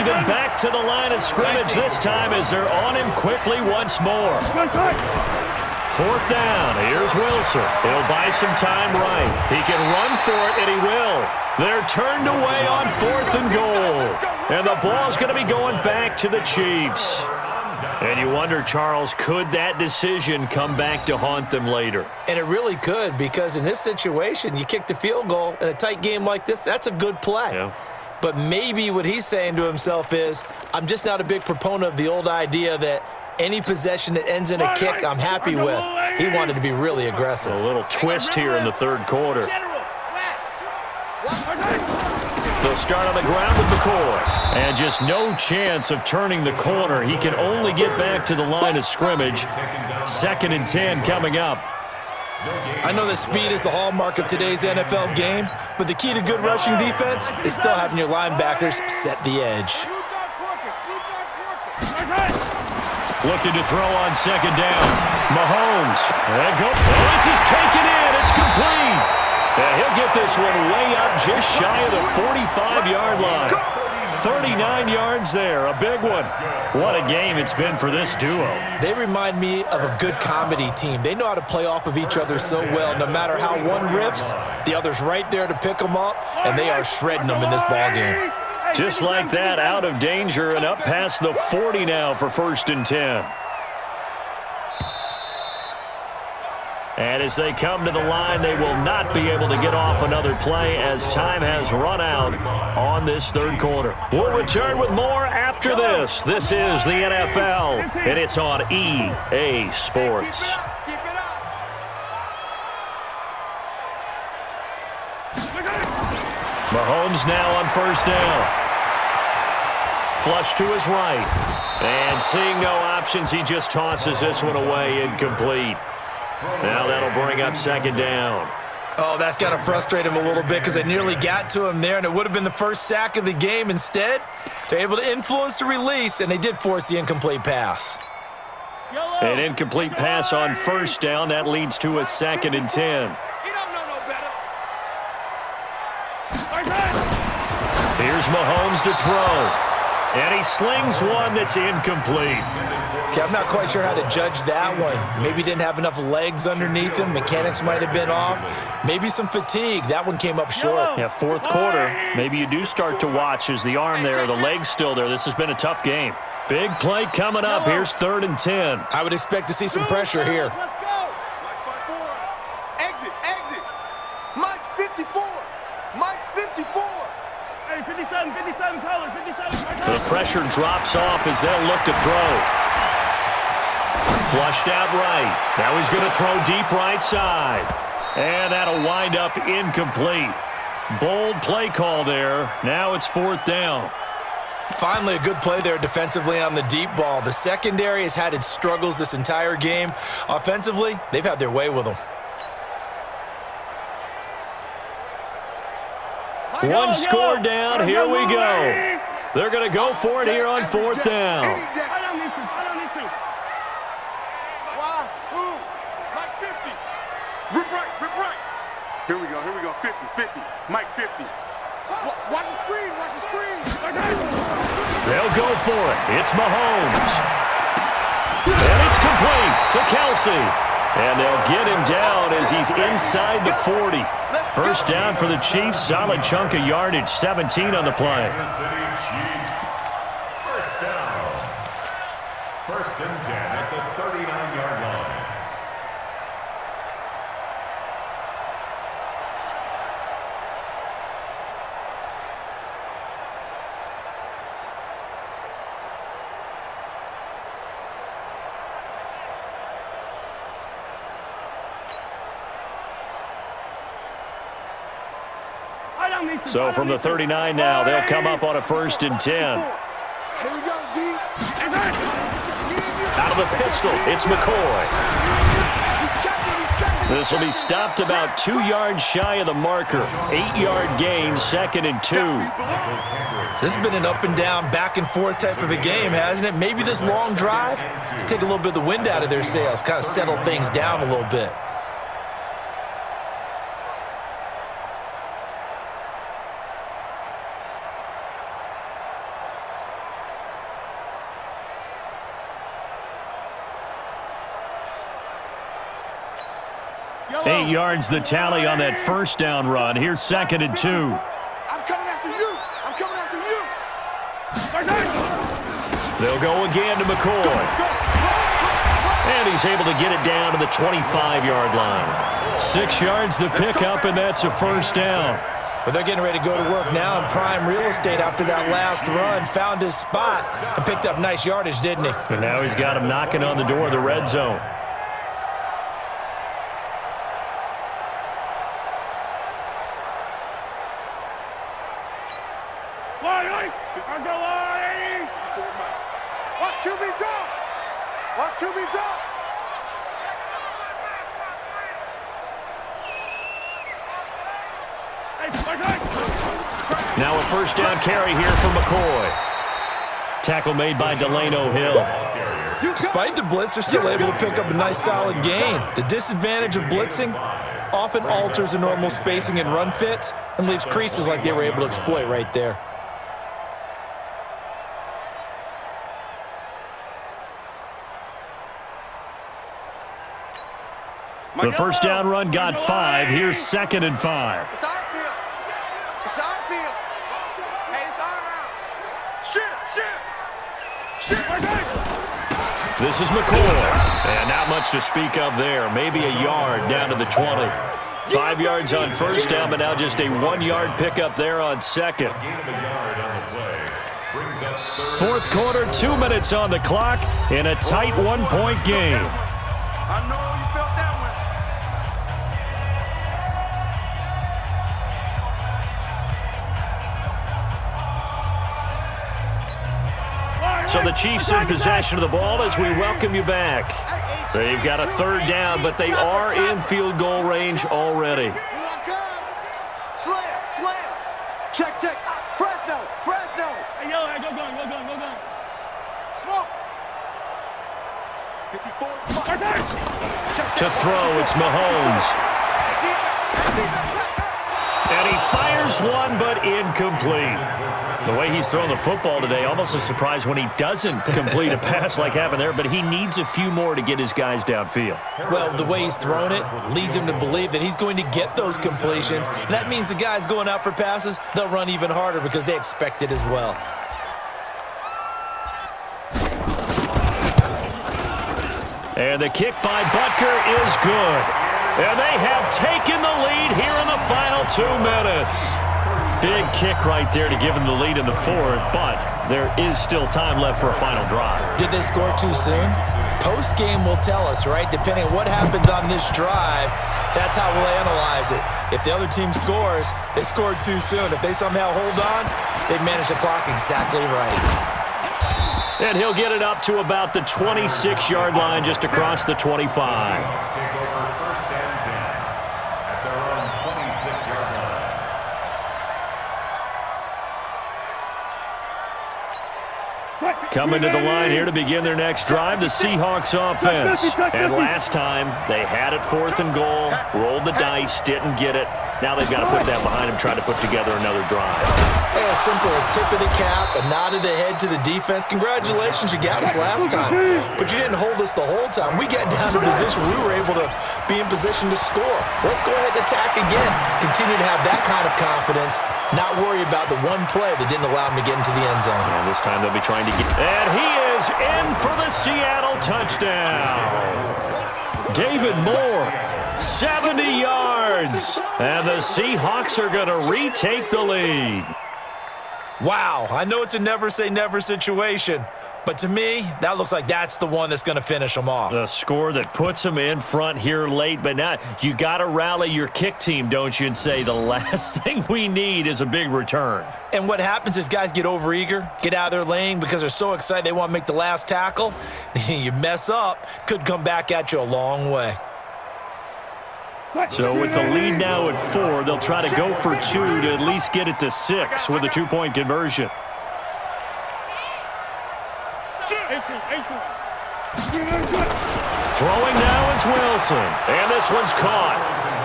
him back to the line of scrimmage this time as they're on him quickly once more. Fourth down. Here's Wilson. He'll buy some time right. He can run for it, and he will. They're turned away on 4th and goal. And the ball's going to be going back to the Chiefs. And you wonder, Charles, could that decision come back to haunt them later? And it really could, because in this situation, you kick the field goal in a tight game like this, that's a good play. Yeah. But maybe what he's saying to himself is, I'm just not a big proponent of the old idea that any possession that ends in a kick I'm happy with. He wanted to be really aggressive. A little twist here in the third quarter. They'll start on the ground with McCoy. And just no chance of turning the corner. He can only get back to the line of scrimmage. 2nd and 10 coming up. I know that speed is the hallmark of today's NFL game, but the key to good rushing defense is still having your linebackers set the edge. Looking to throw on 2nd down. Mahomes. This is taken in. It's complete. And he'll get this one way up just shy of the 45-yard line. 39 yards there. A big one. What a game it's been for this duo. They remind me of a good comedy team. They know how to play off of each other so well. No matter how one riffs, the other's right there to pick them up, and they are shredding them in this ballgame. Just like that, out of danger and up past the 40 now for 1st and 10. And as they come to the line, they will not be able to get off another play as time has run out on this third quarter. We'll return with more after this. This is the NFL, and it's on EA Sports. Mahomes now on 1st down. Flush to his right. And seeing no options, he just tosses this one away, incomplete. Now that'll bring up 2nd down. Oh, that's got to frustrate him a little bit because they nearly got to him there, and it would have been the first sack of the game. Instead, they're able to influence the release, and they did force the incomplete pass. An incomplete pass on 1st down. That leads to a 2nd and 10. Here's Mahomes to throw. And he slings one that's incomplete. Okay, I'm not quite sure how to judge that one. Maybe didn't have enough legs underneath him. Mechanics might have been off. Maybe some fatigue. That one came up short. Yeah, 4th quarter. Maybe you do start to watch as the arm there, the leg's still there. This has been a tough game. Big play coming up. Here's 3rd and 10. I would expect to see some pressure here. Let's go. Exit. Mike's 54. Mike's 54. Hey, 57, color, 57. The pressure drops off as they'll look to throw. Flushed out right. Now he's going to throw deep right side. And that'll wind up incomplete. Bold play call there. Now it's 4th down. Finally, a good play there defensively on the deep ball. The secondary has had its struggles this entire game. Offensively, they've had their way with them. One score down. Here we go. They're going to go for it here on 4th down. Rip right. Here we go. 50. Mike 50. Watch the screen. They'll go for it. It's Mahomes. And it's complete to Kelsey. And they'll get him down as he's inside the 40. 1st down for the Chiefs. Solid chunk of yardage. 17 on the play. First down. 1st and 10 at the 39-yard line. So from the 39 now, they'll come up on a 1st and 10. Here we go, D. Out of the pistol, it's McCoy. This will be stopped about 2 yards shy of the marker. 8-yard gain, 2nd and 2. This has been an up and down, back and forth type of a game, hasn't it? Maybe this long drive take a little bit of the wind out of their sails, kind of settle things down a little bit. 8 yards the tally on that first down run. Here's 2nd and 2. I'm coming after you. I'm coming after you. They'll go again to McCoy. And he's able to get it down to the 25-yard line. 6 yards the pickup, and that's a first down. But they're getting ready to go to work now in prime real estate after that last run. Found his spot and picked up nice yardage, didn't he? And now he's got him knocking on the door of the red zone. Watch QB jump. Watch QB jump. Now a first down carry here for McCoy. Tackle made by Delano Hill. Despite the blitz, they're still able to pick up a nice solid gain. The disadvantage of blitzing often alters the normal spacing and run fits and leaves creases like they were able to exploit right there. The first down run got 5. Here's 2nd and 5. It's our field. It's our field. Hey, it's our house. Shit. This is McCoy. And not much to speak of there. Maybe a yard down to the 20. 5 yards on first down, but now just a 1-yard pickup there on second. Fourth quarter, 2 minutes on the clock in a tight 1-point game. I know you felt that one. So the Chiefs in possession of the ball as we welcome you back. They've got a third down, but they are in field goal range already. Here I come. Slam. Check. Fresno. Hey, yo, hey, go gun. Smoke. 54. To throw, it's Mahomes. And he fires one, but incomplete. The way he's throwing the football today, almost a surprise when he doesn't complete a pass like happened there, but he needs a few more to get his guys downfield. Well, the way he's thrown it leads him to believe that he's going to get those completions. And that means the guys going out for passes, they'll run even harder because they expect it as well. And the kick by Butker is good. And they have taken the lead here in the final 2 minutes. Big kick right there to give them the lead in the fourth, but there is still time left for a final drive. Did they score too soon? Post-game will tell us, right? Depending on what happens on this drive, that's how we'll analyze it. If the other team scores, they scored too soon. If they somehow hold on, they manage the clock exactly right. And he'll get it up to about the 26-yard line just across the 25. Coming to the line here to begin their next drive, the Seahawks offense. And last time, they had it 4th and goal, rolled the dice, didn't get it. Now they've got to put that behind them, try to put together another drive. Hey, a simple tip of the cap, a nod of the head to the defense. Congratulations, you got us last time. But you didn't hold us the whole time. We got down to position. We were able to be in position to score. Let's go ahead and attack again. Continue to have that kind of confidence. Not worry about the one play that didn't allow him to get into the end zone. And this time they'll be trying to get... And he is in for the Seattle touchdown. David Moore, 70 yards. And the Seahawks are going to retake the lead. Wow, I know it's a never say never situation, but to me, that looks like that's the one that's going to finish them off. The score that puts them in front here late, but now you got to rally your kick team, don't you, and say the last thing we need is a big return. And what happens is guys get overeager, get out of their lane because they're so excited they want to make the last tackle. You mess up, could come back at you a long way. So with the lead now at 4, they'll try to go for 2 to at least get it to 6 with a 2-point conversion. Throwing now is Wilson, and this one's caught.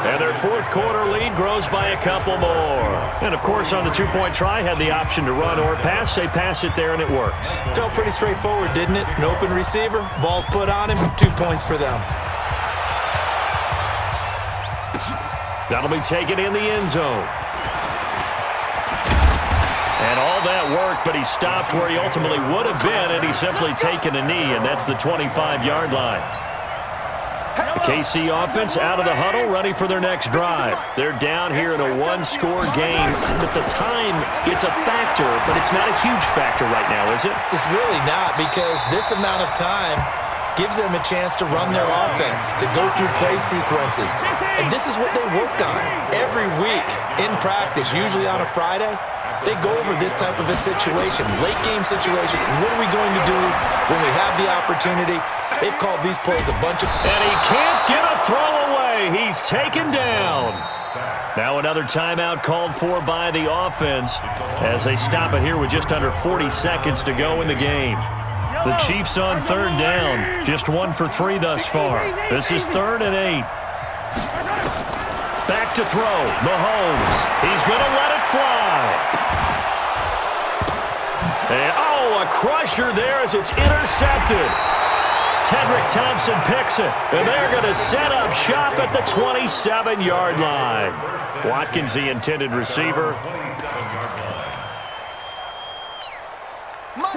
And their fourth quarter lead grows by a couple more. And, of course, on the 2-point try, had the option to run or pass. They pass it there, and it works. Felt pretty straightforward, didn't it? An open receiver, ball's put on him, 2 points for them. That'll be taken in the end zone. And all that work, but he stopped where he ultimately would have been, and he's simply taken a knee, and that's the 25-yard line. The KC offense out of the huddle, ready for their next drive. They're down here in a one-score game. At the time, it's a factor, but it's not a huge factor right now, is it? It's really not, because this amount of time gives them a chance to run their offense, to go through play sequences. And this is what they work on every week in practice, usually on a Friday. They go over this type of a situation, late-game situation. What are we going to do when we have the opportunity? They've called these plays a bunch of... And he can't get a throw away. He's taken down. Now another timeout called for by the offense as they stop it here with just under 40 seconds to go in the game. The Chiefs on third down, just 1 for 3 thus far. This is 3rd and 8. Back to throw, Mahomes. He's going to let it fly. And, a crusher there as it's intercepted. Tedrick Thompson picks it, and they're going to set up shop at the 27-yard line. Watkins, the intended receiver.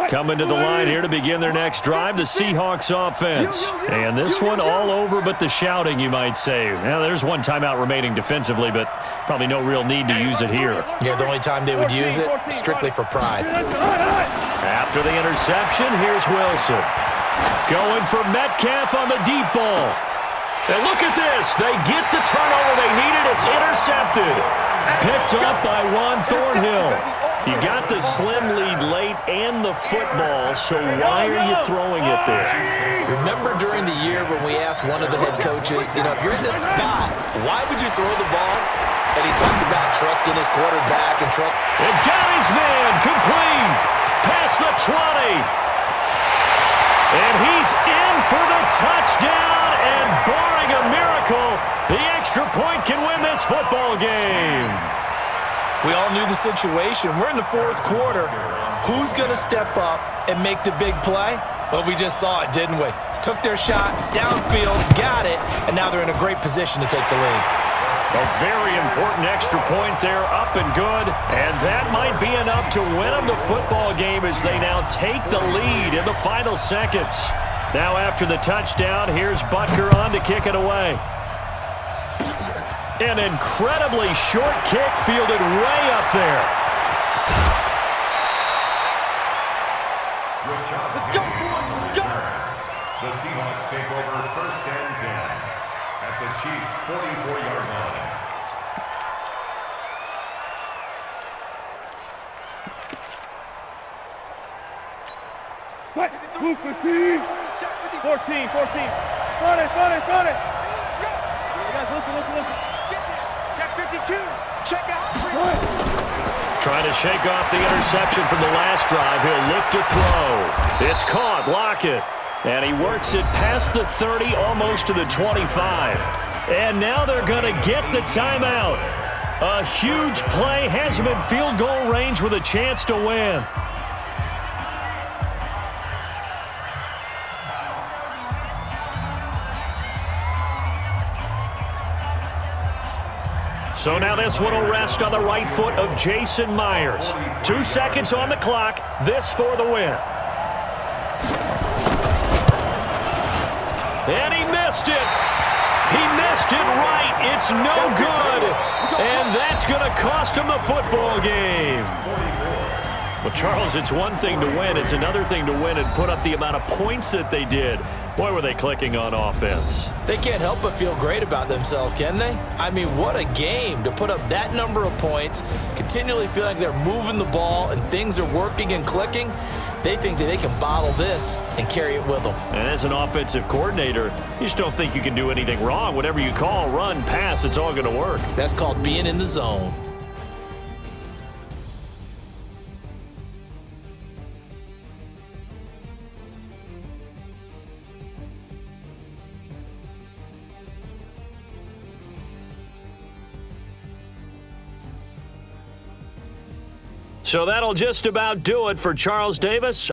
Coming to the line here to begin their next drive, the Seahawks offense. And this one all over but the shouting, you might say. Now, there's one timeout remaining defensively, but probably no real need to use it here. Yeah, the only time they would use it, strictly for pride. After the interception, here's Wilson. Going for Metcalf on the deep ball. And look at this. They get the turnover they needed. It's intercepted. Picked up by Juan Thornhill. You got the slim lead late and the football, so why are you throwing it there? Remember during the year when we asked one of the head coaches, if you're in this spot, why would you throw the ball? And he talked about trusting his quarterback and trust. And got his man complete. Past the 20. And he's in for the touchdown, and barring a miracle, the extra point can win this football game. We all knew the situation. We're in the 4th quarter. Who's going to step up and make the big play? Well, we just saw it, didn't we? Took their shot, downfield, got it, and now they're in a great position to take the lead. A very important extra point there, up and good, and that might be enough to win them the football game as they now take the lead in the final seconds. Now after the touchdown, here's Butker on to kick it away. An incredibly short kick fielded way up there. Let's go, boys, let's go. The Seahawks take over 1st and 10 at the Chiefs' 44-yard line. What? 15. 14. Front it. Listen. Check 52. Check out. Trying to shake off the interception from the last drive. He'll look to throw. It's caught. Lockett. And he works it past the 30, almost to the 25. And now they're going to get the timeout. A huge play. Has him in field goal range with a chance to win. So now this one will rest on the right foot of Jason Myers. 2 seconds on the clock. This for the win. And he missed it. He missed it right. It's no good. And that's going to cost him the football game. Well, Charles, it's one thing to win. It's another thing to win and put up the amount of points that they did. Boy, were they clicking on offense. They can't help but feel great about themselves, can they? I mean, what a game to put up that number of points, continually feel like they're moving the ball and things are working and clicking. They think that they can bottle this and carry it with them. And as an offensive coordinator, you just don't think you can do anything wrong. Whatever you call, run, pass, it's all going to work. That's called being in the zone. So that'll just about do it for Charles Davis.